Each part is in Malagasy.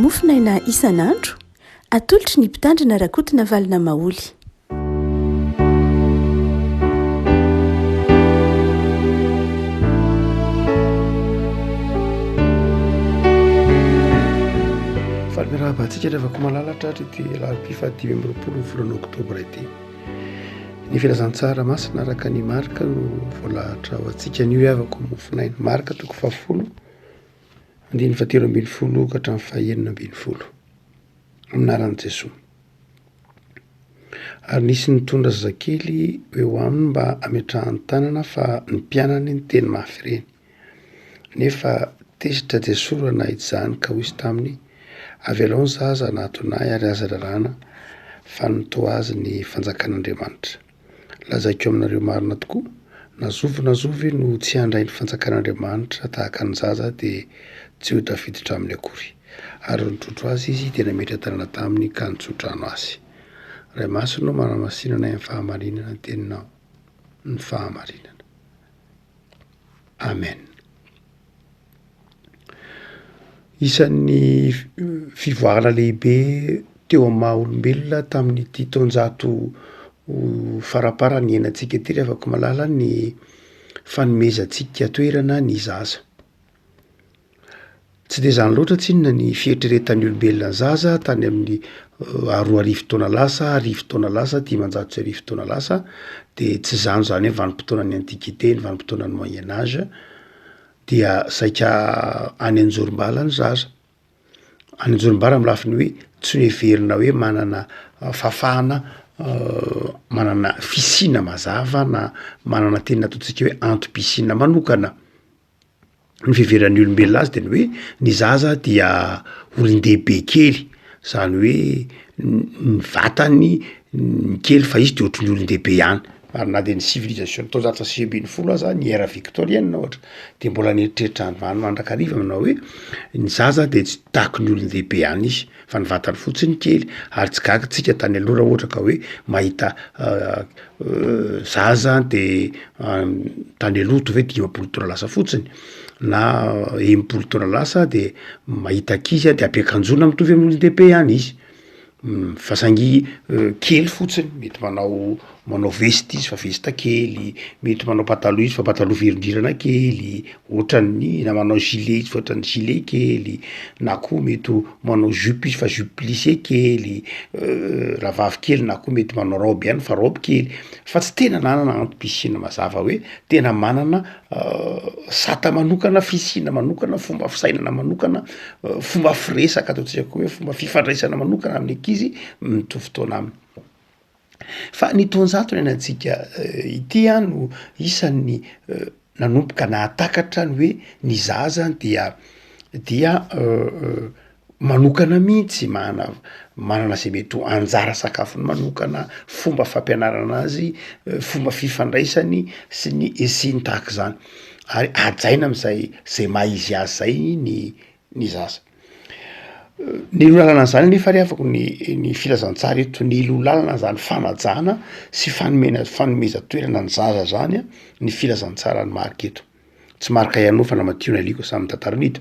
mofinaina isan'andro atolotry ny mpitandrina rakotina valina maoly. Falmirahabantsika rehefa malalatra ity laham-pifahatimy amby roapolo ny volana oktobra ity. Ny filazantsara masina araka ny marika no voalahatra ho antsika ny avako mofinaina marika toko 10 andiny 17 ka hatramin'ny 19 aminaran'i Jesoa. Ary nisy nitondra zazakely eo aminy mba ametrahany tanana fa ny mpianany ny teny mafy ireny. Nefa tezitra Jesoa raha nahita izany ka hoy izy taminy: avy alao ny zaza nahatonay ary aza rarana fa nitoa azy ny fanjakan'Andriamanitra. Lazaiko aminareo marina tokoa, nazovy no tsy handray ny fanjakan'Andriamanitra tahaka ny zaza dia tsy ho tafiditra aminy akory. Ary nitrotro azy izy dia nametra tanana taminy ka nitsotrano azy. Ray masino manamasinana amin'ny fahamarinana ny teninao, ny fahamarinana. Amen. Isan'ny fivoarana lehibe teo amin'ny maha olombelona tamin'ity taonjato farapara ny iainantsika ity rehefa malala ny fanomezantsika toerana ny zaza. Tsy dia izany loatra tsinona ny fieritreretan'ny olombelona ny zaza tany amin'ny 10 taona lasa, 10 taona lasa, 10 taona lasa, dia tsy izany hoe vanim-potoanan'ny antikité, ny vanim-potoanan'ny moyen âge, dia saika any anjorom-bala ny zaza. Any anjorom-bala amin'ny lafiny hoe tsy heverina hoe manana fafana, manana fisina mazava na manana teny ataontsika hoe antom-pisina manokana. Ny fiheveran'ny olombelona azy dia ny hoe ny zaza dia olon-dehibe kely, izany hoe ny vatany ny kely fa izy dia ohatran'ny olon-dehibe ihany. Ary na dia ny civilisation taonjato faha 20 aza ny era victorienne ohatra dia mbola nieritreritra andro mandrakariva aminao hoe ny zaza dia tsy tahaka ny olon-dehibe ihany izy fa ny vatany fotsiny kely. Ary tsy gaga tsika tany aloha raha ohatra ka hoe mahita zaza dia tany aloha toa hoe 10 taona lasa fotsiny na 10 taona lasa dia mahita ankizy dia ampiakanjona mitovy amin'ny olon-dehibe ihany izy. Fa saingy kely fotsiny, mety manao veste izy fa veste kely, mety manao pataloha izy fa pataloha velondrirana kely, ohatran'ny na manao gilet izy fa ohatran'ny gilet kely, na koa mety manao jupe izy fa jupe plissé kely, raha vavy kely na koa mety manao robe ihany fa robe kely. Fa tsy tena nanana antom-pisina mazava hoe tena manana sata manokana, fisina manokana, fomba fisainana manokana, fomba firesaka ataontsika hoe fomba fifandraisana manokana amin'ny ankizy mitovy taona aminy. Fa ny taonjato ny iainantsika ity no isan'ny nanomboka nahatakatra ny hoe ny zaza dia manokana mihitsy, manana izay mety ho anjara sakafony manokana, fomba fampianarana azy, fomba fifandraisany sy ny tahaka izany. Ary hajaina amin'izay maha izy azy zay ny zaza. Ny lalana an'izany nefa ary afaka ny filazantsara eto, ny lalana an'izany fanajana sy fanomezan-toerana ny zaza zany ny filazantsara ny marika eto. Tsy marika ihany fa namatiana aliko samy tantarany ito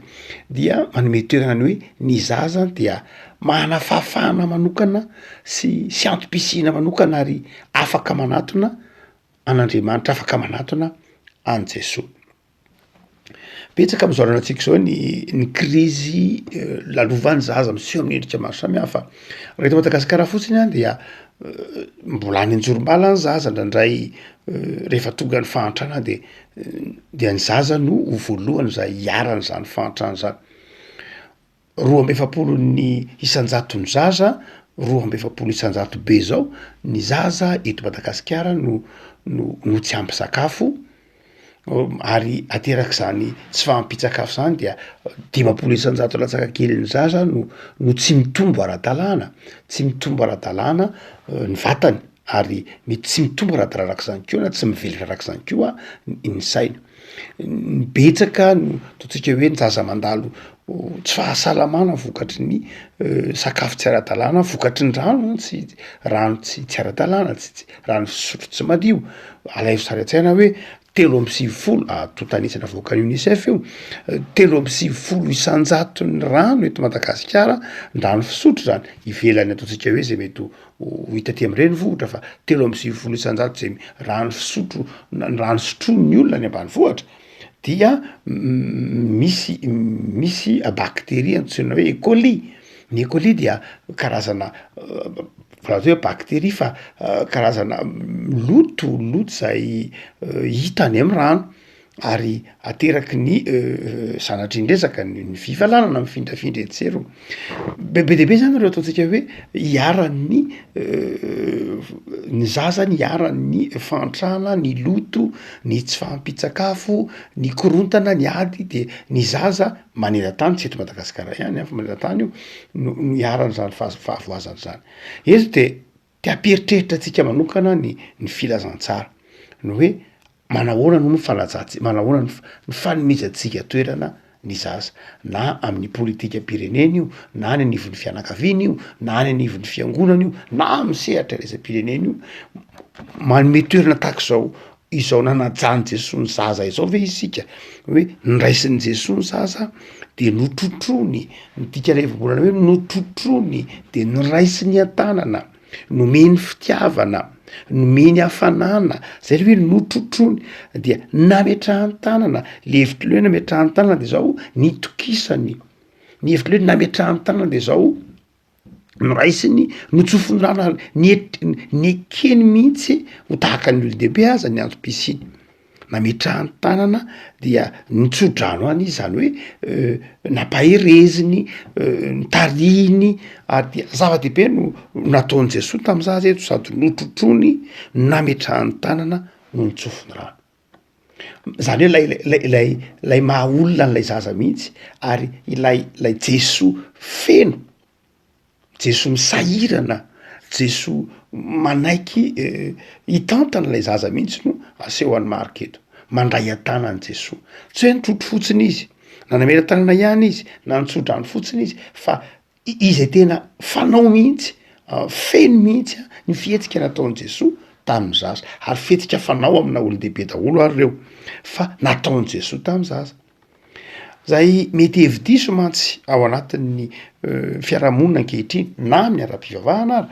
dia manome toerana ny hoe ny zaza dia manana fahafahana manokana sy antom-pisina manokana ary afaka manatona an'Andriamanitra, afaka manatona an' Jesoa. Betsaka amin'izao ranantsika izao ny krizy lalovan'ny zaza miseho amin'ny endrika maro samihafa. Raha eto Madagasikara fotsiny dia mbola any anjorom-bala ny zaza indraindray rehefa tonga ny fahantrana dia ny zaza no ho voalohany izay hiaran'izany fahantrana izany. 2 ny isan-jaton'ny zaza, 2 isan-jato be zao ny zaza eto Madagasikara no tsy ampy sakafo. Ary aterak'izany tsy fahampitsakafo izany dia 10 isan-jato latsaka kely ny zaza no tsy mitombo ara-dalàna, tsy mitombo ara-dalàna ny vatany, ary mety tsy mitombo ara-dalàna arak'izany koa na tsy mivelatra arak'izany koa ny saina. Ny betsaka no ataontsika hoe ny zaza mandalo tsy fahasalamana vokatry ny sakafo tsy ara-dalàna, vokatry ny rano tsy ara-dalàna, rano fisotro tsy madio. Alaivo sary an-tsaina hoe 3 totanisana voaka ny UNICEF io 3 isanjato ny rano eto Madagasikara rano fisotro zany, ivelany ataotsika hoe zay mety ho hita aty am'ireny vohitra fa 3 isanjato zay rano fisotro rano sotroiny olona ny ambanivohitra dia misy bakteria antsoina hoe E. coli. Ny E. coli dia karazana volato hoe bakteria fa karazana loto zay hita any amin'ny rano ary ateraky ny sanatr'indresaka ny fivalanana mifindrafindra etsero. Bebe dehibe zany reo ataotsika hoe hiaran'ny ny zaza ny hiaran'ny fantrana, ny loto, ny tsy fahampitsakafo, ny korontana, ny ady de ny zaza maneran-tany tsy eto Madagasikara ihany fa maneran-tany io no hiarany zany fahavoazany zany. Eto de ampieritreritra atsika manokana ny filazantsara ny hoe manahoana no manahoana ny fanomezantsika toerana ny zaza na amin'ny politika pirenena io na ny anivon'ny fianakaviana io na ny anivon'ny fiangonana io na amin'ny sehatra raisam-pirenena io manome toerana tahak'izao izao nanajany Jesosy ny zaza izao ve isika hoe niraisin'ny Jesosy ny zaza de notrotrony midika revombolana hoe notrotrony de niraisiny an-tanana nomeny fitiavana nomeny hafanana zay le hoe notrotrony dia nametrahan-tanana le hevitry le hoe nametrahan-tanana de zao nitokisany ny hevitry le hoe nametrahan tanana de zao noraisiny notsofony rana ny ekeny mihitsy ho tahaka ny olodehibe aza ny andro pisiny nametrahan tanana dia nitsodrano any izy zany hoe nampahereziny nitariny ary dia zava-dehibe no nataony Jesosy tam'za eto sady notrotrony nametrahan tanana no nitsofony rano. Zany hoe lay maha olona n'lay zaza mihitsy ary ilay Jesosy feno, Jesosy misahirana, Jesosy manaiky hitantana lay zaza mihitsy no asehoany marika eto, mandray an-tanany Jesosy. Tsy hoe nitrotro fotsiny izy, na nameran-tanana ihany izy, na nitsodrano fotsiny izy, fa izay tena fanao mihitsy, feno mihitsy ny fihetsika nataony Jesosy tamin'ny zaza, ary fihetsika fanao amina olodehibe daholo ary reo, fa nataony Jesosy tamin'ny zaza. Zay mety hevi-diso mantsy ao anatin'ny fiarahamonina ankehitriny na amin'ny ara-pivavahana ary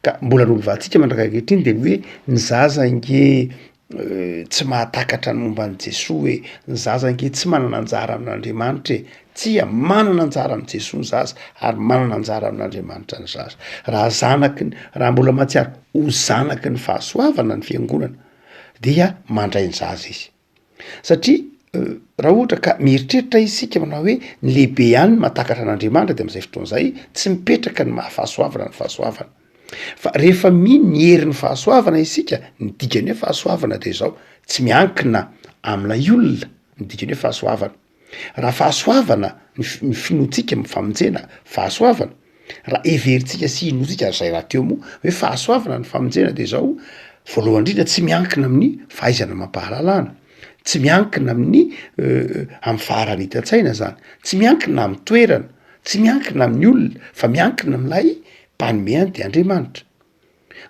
ka mbola rolovatsika mandrakaka ankehitriny de ny hoe ny zaza nge tsy mahatakatra ny momban'i Jesosy hoe ny zaza nge tsy manana anjara amin'Andriamanitra tsia manana anjara amin'ny Jesosy ny zaza ary manana anjara amin'Andriamanitra ny zaza. Raha mbola mahatsiaro ho zanaky ny fahasoavana ny fiangonana dia mandray ny zaza izy satria raha ohatra ka mieritreritra isika manao hoe ny lehibe ihany mahatakatra an'Andriamanitra de am'izay fotoan'izay tsy mipetraka ny mahafahasoavana ny fahasoavana. Fa rehefa ny herin'ny fahasoavana isika ny dikany hoe fahasoavana de zao tsy miankina amilay olona ny dikany hoe fahasoavana. Raha fahasoavana ny finoatsika mifamonjena fahasoavana, raha everitsika sy inoatsika zay raha teo moa hoe fahasoavana ny famonjena de zao voalohany indrindra tsy miankina amin'ny fahaizana mampahalalana, tsy miankina amin'ny amin'ny faharany hitan-tsaina zany, tsy miankina amin'ny toerana, tsy miankina amin'ny olona, fa miankina am'lay mpanomehany de Andriamanitra.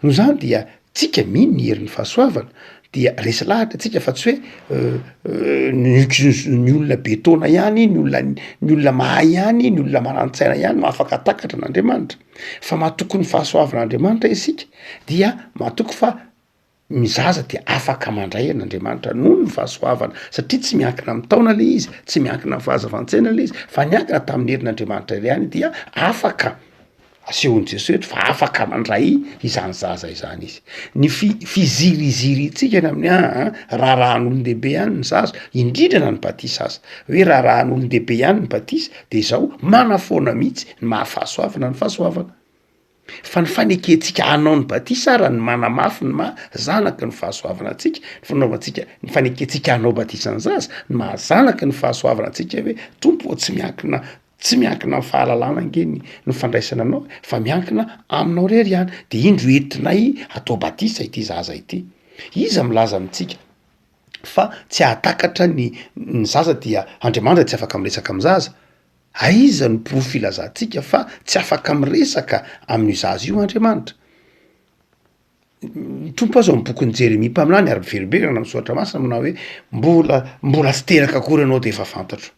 No zany dia tsika mino ny herin'ny fahasoavana dia resy lahatra tsika fa tsy hoe ny olona betona ihany, ny olona mahay ihany, ny olona marantsaina ihany no afaka takatra an'Andriamanitra, fa mahatoky ny fahasoavan'Andriamanitra isika dia mahatoky fa ny zaza de afaka mandray an'Andriamanitra noho ny fahasoavana satria tsy miankina amin'ny taona le izy, tsy miankina amin'ny fahazavan-tsaina le izy, fa niankina tamin'ny herin'Andriamanitra ihany dia afaka asehony Jesosy eto fa afaka mandray izany zaza izany izy. Ny fizirizirintsika ny amin'ny rahan'olon-dehibe ihany ny zaza, indrindra na ny batisa aza hoe rahan'olon-dehibe ihany ny batisa de zao manafoana mihitsy ny mahafahasoavana ny fahasoavana. Fa ny fanekentsika hanao ny batisa raha ny manamafy ny mahazanaky ny fahasoavana antsika, ny fanaovantsika ny fanekentsika hanao batisa ny zaza ny mahazanaky ny fahasoavana antsika hoe tompo tsy miankina amin'ny fahalalana nge ny fandraisana anao fa miankina aminao rery ihany de indro entinay atao batisa ity zaza ity. Iza milaza amitsika fa tsy ahatakatra ny zaza dia Andriamanitra tsy afaka miresaka amin'ny zaza aiza ny profilazantsika fa tsy afaka miresaka amin'io zaza io Andriamanitra. Tompo azo amin'ny bokin'ny Jeremia mpaminany ary miverimberana amin'ny soratra masina manao hoe mbola tsy teraka akory ianao de efa fantatro.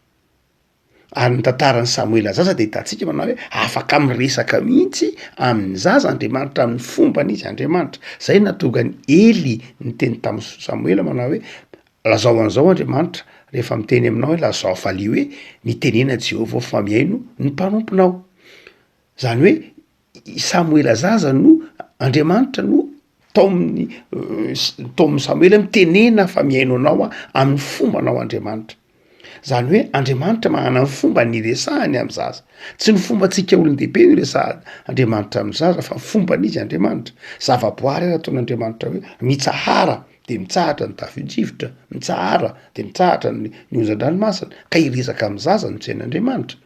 Ary ny tantaran'ny Samoela zaza de hitantsika manao hoe afaka miresaka mihitsy amin'ny zaza Andriamanitra amin'ny fombany izy Andriamanitra. Zay natonga ny Ely niteny tamin'ny Samoela manao hoe lazao an'izao Andriamanitra rehefa miteny aminao hoe lazao valia hoe mitenena Jehovah fa mihaino ny mpanomponao. Zany hoe Samoela zaza no Andriamanitra no tao amin'ny Samoela mitenena fa mihaino anao amin'ny fombanao Andriamanitra. Zany hoe Andriamanitra magnana ny fomba niresahany amin'ny zaza. Tsy ny fombantsika olon-dehibe no resaha Andriamanitra amin'ny zaza fa fomban'izy Andriamanitra. Zavaboary ary ataon'Andriamanitra hoe mitsahara de mitsahatra ny tafio-drivotra, mitsahara de mitsahatra ny onjan-dranomasina ka hiresaka amin'ny zaza no tsain'Andriamanitra.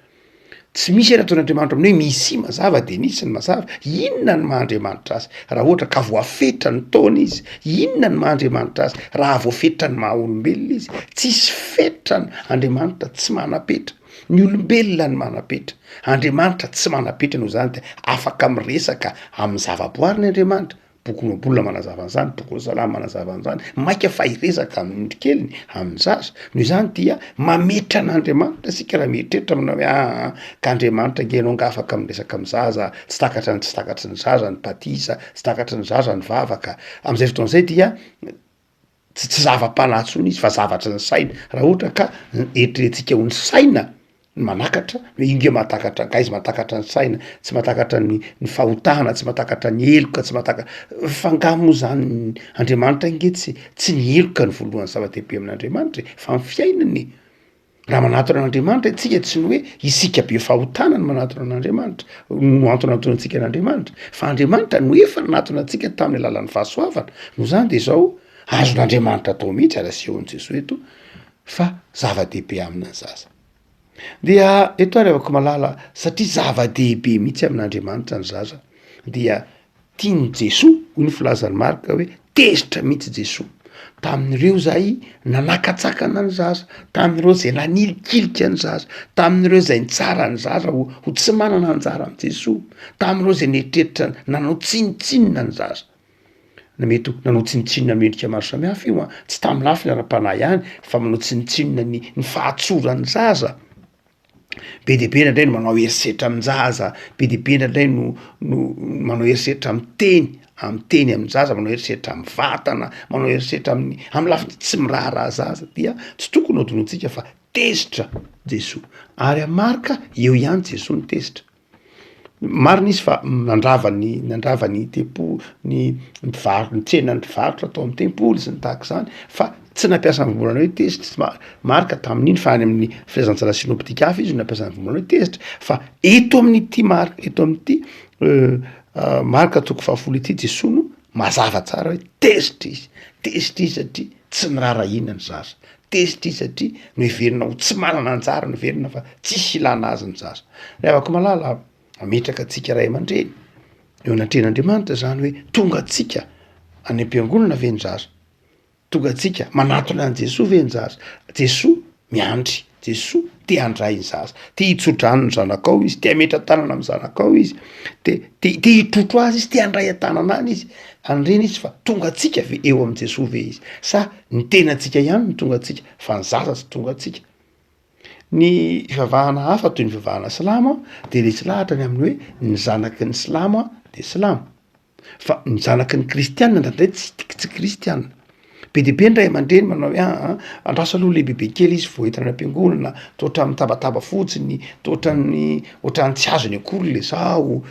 Tsy misy ary ataon'Andriamanitra amin'ny hoe misy mazava de nisy ny mazava. Inona ny maha-Andriamanitra azy raha ohatra ka voafetra ny taona izy? Inona ny maha-Andriamanitra azy raha voafetra ny maha-olombelona izy? Tsisy fetrany. Andriamanitra tsy mana-petra, ny olombelona ny mana-petra. Andriamanitra tsy mana-petra noho zany de afaka miresaka amin'ny zavaboary ny Andriamanitra. Boky Noabolona manazava an'izany, boky Salamo manazava an'izany, maika fa hiresaka amin'ny keliny amin'ny zaza. Noho izany dia mametra an'Andriamanitra sika raha mieritreritra manao hoe k'Andriamanitra nge ianao nga afaka miresaka amin'ny zaza, tsy takatry ny zaza ny batisa, tsy takatry ny zaza ny vavaka. Amin'izay fotoan'izay dia tsy zava-panahy izy fa zavatry ny saina. Raha ohatra ka eritreretintsika ho ny saina manakatra inge mahatakatra ka izy mahatakatra ny saina, tsy mahatakatra ny fahotana, tsy mahatakatra ny eloka, tsy fangamo zany Andriamanitra nge tsy ny eloka ny voalohany zava-dehibe amin'Andriamanitra fa ny fiainany. Raha manatona an'Andriamanitra tsika tsy ny hoe isika be fahotana ny manatona an'Andriamanitra no antonatona antsika an'Andriamanitra fa Andriamanitra no efa nanatona antsika tamin'ny alalan'ny fahasoavana. No zany de zao azon'Andriamanitra atao mihitsy arasehon'i Jesoa eto fa zava-dehibe amin'ny zaza. Dia eto ary afaka malala satria zava-dehibe mihitsy amin'Andriamanitra ny zaza dia tiany Jesoa hoy ny filazan'ny Marka hoe tezitra mihitsy Jesoa tamin'ireo zay nanakatsakana ny zaza, tamin'ireo zay nanilikilika ny zaza, tamin'ireo zay nitsara ny zaza ho tsy manana anjara amin'ny Jesoa, tamin'ireo zay nieritreritra nanao tsinitsinina ny zaza. Na mety nanao tsinitsinina mendrika maro samihafa io tsy tamin'ny lafiny ara-panahy ihany fa manao tsinitsinina ny fahatsoran'ny zaza. Be dehibe indray no manao herisetra amin'ny zaza, be dehibe indray no manao herisetra amin'ny teny amin'ny zaza, manao herisetra amin'ny vatana, manao herisetra amin'ny lafiny tsy miraharaha zaza dia tsy tokony hodonontsika fa tezitra Jesoa. Ary amin'ny Marka eo ihany Jesoa ny tezitra. Marina izy fa nandrava ny tempo ny tsena ny mpivarotra atao amin'ny tempoly sy ny tahaka izany fa tsy nampiasa ny vombolana hoe tezitra. Marka tamin'iny fa any amin'ny filazantsara sinoptika hafa izy no nampiasa ny vombolana hoe tezitra fa eto amin'ity Marka, eto amin'ity Marka toko fahafolo ity Jesoa no mazava tsara hoe tezitra izy satria tsy nirarahina ny zaza, tezitra izy satria no heverina ho tsy manana anjara, no heverina fa tsisy ilana azy ny zaza. Afaka malala ametraka antsika ray aman-dreny eo anatrehan'Andriamanitra zany hoe tonga antsika any am-piangonana ve ny zaza, tonga antsika manatona an' Jesoa ve ny zaza. Jesoa miandry, Jesoa te handray ny zaza, te hitsodrano ny zanakao izy, te hametra tanana amin'ny zanakao izy, te hitrotro azy izy, te handray an-tanana any izy. An'ireny izy fa tonga antsika ve eo amin'ny Jesoa ve izy, sa ny tenantsika ihany no tonga antsika fa ny zaza tsy tonga antsika. Ny fivavahana hafa toy ny fivavahana silamo de resy lahatra ny amin'ny hoe ny zanaky ny silamo de silamo fa ny zanaky ny kristianina ndray tsy kristianina. Be dehibe ny ray aman-dreny manao hoe andraso aloha lehibehibe kely izy vao entrany am-piangonana, tohatra mitabataba fotsiny, ohatrany tsy azo ny akory le zao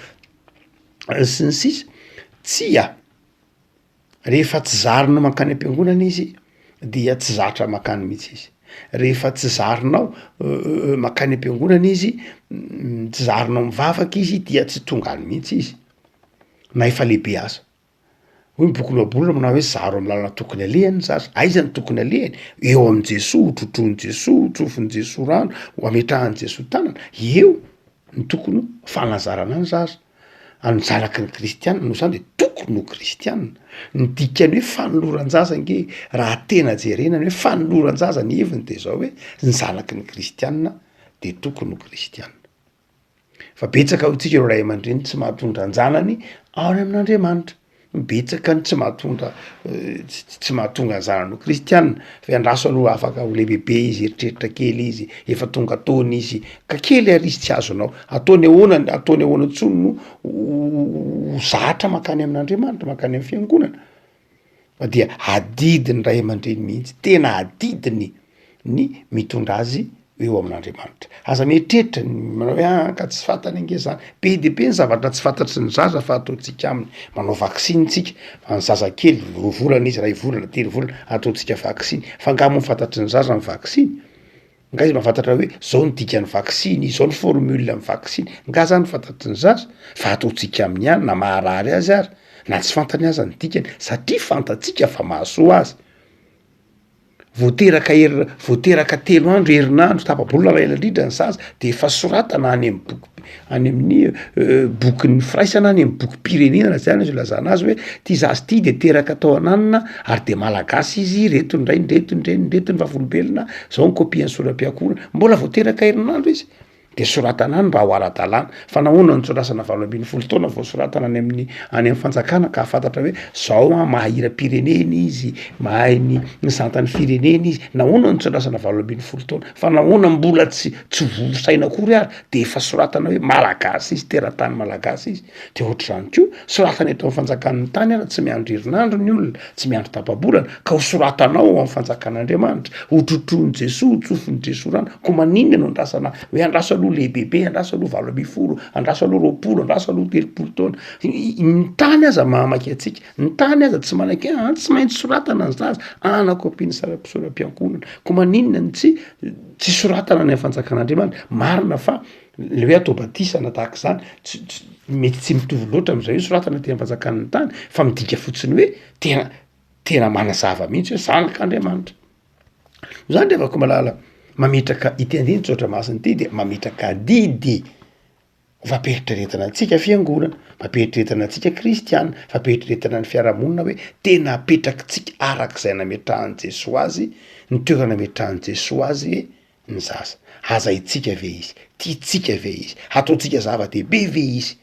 sy ny sisa. Tsia rehefa tsy zarina mankany am-piangonana izy dia tsy zatra mankany mihitsy izy. Rehefa tsy zarinao mankany am-piangonana izy, tsy zarinao mivavaka izy dia tsy tonga any mihitsy izy na efa lehibe aza. Hoy boky Noabolona manao hoe zaro amin'ny lalana tokony alehany zaza. Aiza ny tokony alehany? Eo amin'ny Jesoa, trotrony Jesoa, trofin'ny Jesoa rano, ho ametrahan'i Jesoa tanana. Eo ny tokony fanazarana ny zaza. Any zanaky ny kristianina no zany de tokony ho kristianina. Ny dikany hoe fanoloran-jaza nge raha tena jerenany hoe fanoloran-jaza ny heviny de zao hoe ny zanaky ny kristianina de tokony ho kristianina. Fa betsaka hotsika ireo ray aman-dreny tsy mahatondra anjanany ao any amin'Andriamanitra. Betsaka ny tsy mahatonga ny zanany ho kristianina fa andraso aloha afaka ho lehibebe izy, eritreritra kely izy, efa tonga taona izy ka kely arisy tsy azonao, ataony ahoana ntsony no ho zatra makany amin'Andriamanitra, makany amin'ny fiangonana. Fa dia adidiny ray aman-dreny mihitsy, tena adidiny ny mitondra azy eo amin'Andriamanitra. Aza mieritreritra manao hoe ka tsy fantany ange zany, be de be ny zavatra tsy fantatry ny zaza fa ataontsika aminy. Manao vaksiny tsika, fa ny zaza kely 2 volana izy, 2 volana, 3 volana, ataontsika vaksiny. Fa angamo fantatry ny zaza ny vaksiny, nga izy mahafantatra hoe zao ny dikan'ny vaksiny, zao ny formule amin'ny vaksiny, nga zany fantatry ny zaza, fa ataontsika aminy ihany na maharary azy ary, na tsy fantany aza ny dikany, satria fantatsika fa mahasoa azy. Voateraka 3 andro herinandro tapa-bolona ray ela-drindra ny zaza de efa soratana any amin'ny bokin'ny firaisana, any amin'ny boky pirenena zany izy lazana azy hoe ty zazy ty de teraka tao ananina ary de malagasy izy, reto ndray ndreto ny vavolombelona, zao ny kopian'ny soram-piankonana, mbola voateraka herinandro izy de soratana any mba ho ara-dalàna. Fa nahoana ny tsorasana 20 taona vao soratana any amin'ny fanjakana ka afantatra hoe zao mahahira pirenena izy, mahay ny santan'ny firenena izy. Nahoana ny tsorasana 20 taona, fa nahoana mbola tsy volosaina akory ary de efa soratana hoe malagasy izy, teratany malagasy izy. De ohatr'izany koa soratana eto amin'ny fanjakan'ny tany ara, tsy miandro herinandro ny olona, tsy miandro tapa-bolana, ka ho soratanao amin'ny fanjakan'Andriamanitra, ho trotroiny Jesosy, ho tsofin'ny Jesosy rano. Ko maninona no andrasana hoe andraso aloha lehibebe, andraso aloha 20, andraso aloha 20, andraso aloha 30 taona. Ny tany aza mahamaky atsika, ny tany aza tsy manaky tsy maintsy soratana ny zaza, anakopiany soram-piankonana. Ko maninona ny tsy soratana ny fanjakan'Andriamanitra. Marina fa le hoe atao batisana tahaka zany mety tsy mitovy loatra am'izay hoe soratana ty fanjakan'ny tany, fa midika fotsiny hoe tena manazava mihitsy hoe zanak'Andriamanitra. Zany de afaka malala mametraka ity andiny tsotra masiny ity de mametraka didy fampieritreretana antsika fiangonana, fampieritreretana antsika kristiana, fampieritreretana ny fiarahamonina hoe tena apetrakitsika arak'izay nametrahan'i Jesosy azy, ny toerana nametrahan'i Jesosy azy ny zaza. Aza itsika ve izy, tiatsika ve izy, ataontsika zava-dehibe ve izy.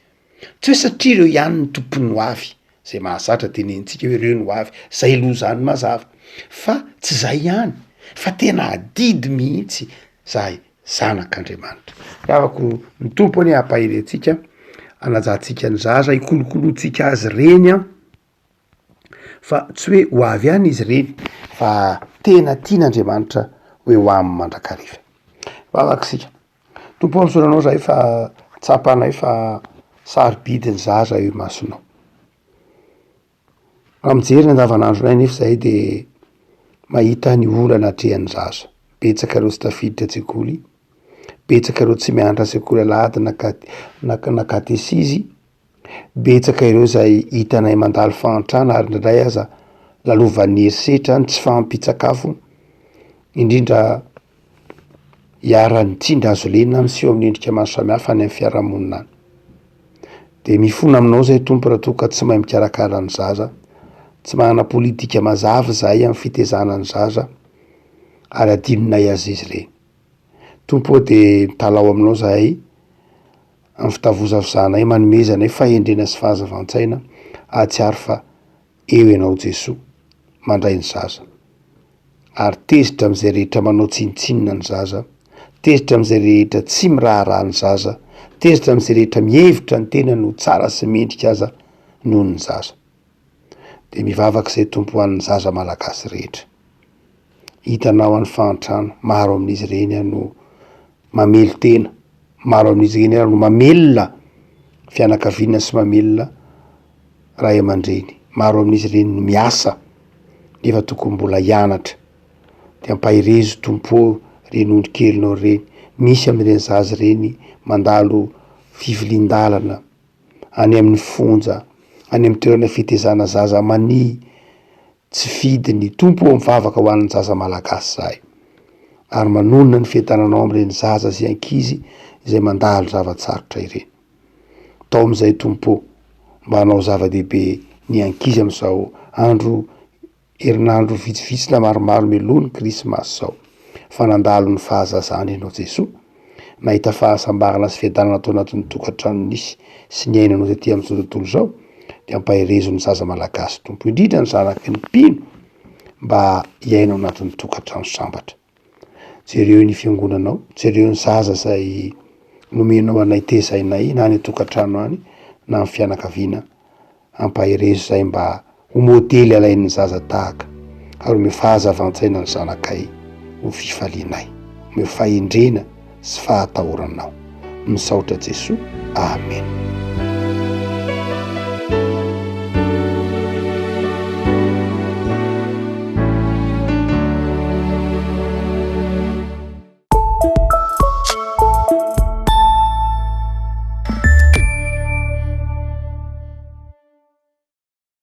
Tsy hoe satria ireo ihany ny tompony ho avy, zay mahazatra tenenitsika hoe ireo no avy, zay loha zany mazava. Fa tsy zay ihany, fa tena adidy mihitsy zahay zanak'Andriamanitra. Ravako ny tompony hampahirentsika, anajantsika ny zaza, ikolokolotsika azy reny fa tsy hoe ho avy ihany izy reny, fa tena tian'Andriamanitra hoe ho amin'ny mandrakariva. Vavakisika, tompo am'soranao zahay fa tsapanay fa sarobidy ny zaza io masonao. Mijery ny andavanandronay nefa zahay de mahita ny olana atrehan'ny zaza. Betsaka ireo tsy tafiditra an-tsekoly, betsaka ireo tsy mianatra sekoly alahady na katesizy, betsaka ireo zay hitanay mandalo fahantrana ary ndray aza lalovan'ny herisetra ny tsy fahampitsakafo, indrindra hiara-ny tsindra azo lena miseho amin'ny endrika maro samihafa any amin'ny fiarahamonina any. De mifona aminao zay tompo raha toa ka tsy mahay mikarakara ny zaza, tsy manana politika mazava zahay amin'ny fitezana ny zaza, ary adinonay azy izy reny. Tompo de mitalao aminao zahay amin'ny fitavozavozanay, manomezanay fahendrena sy fahazavan-tsaina, ahatsiaro fa eo ianao Jesosy mandray ny zaza. Ary tezitra am'izay rehetra manao tsinitsinina ny zaza, tezitra am'izay rehetra tsy miraharaha ny zaza, tezitra am'izay rehetra mihevitra ny tena no tsara sy mendrika aza noho ny zaza. De mivavaka izay tompo an'ny zaza malagasy rehetra. Hitanao an'ny fahantrano, maro amin'izy reny no mamelo tena, maro amin'izy reny no mamelona fianakaviana sy mamelona ray aman-dreny, maro amin'izy reny no miasa nefa tokony mbola hianatra. De ampahirezo tompo reny ondrikelinao reny, misy amin'ireny zaza reny mandalo fivilian-dalana any amin'ny fonja, any amin'ny toerana fitezana zaza many, tsy fidiny. Tompo mivavaka ho an'ny zaza malagasy zahay, ary manonona ny fientananao amin'ireny zaza sy ankizy izay mandalo zavatsarotra ireny. Tao amin'izay tompo mba hanao zava-dehibe ny ankizy amin'izao andro herinandro vitsivitsy na maromaro meloa ny krismasy zao, fa nandalo ny fahazazana ianao Jesosy, mahita fahasambarana sy fiadanana atao anatin'ny tokantrano nisy sy ny ainanao ty amin'izao tontolo zao de ampaherezo ny zaza malagasy tompo indrindra ny zanaky ny mpino mba hiainao anatin'ny tokantrano sambatra. Jereo ny fiangonanao, jereo ny zaza zay nomenao anay tezainay na ny tokantrano any na ny fianakaviana, ampaherezo zay mba ho modely alain'ny zaza tahaka ary ome fahazavantsaina ny zanakay ho fifalianay, ome fahendrena sy fahatahoranao. Misaotra Jesoa. Amen.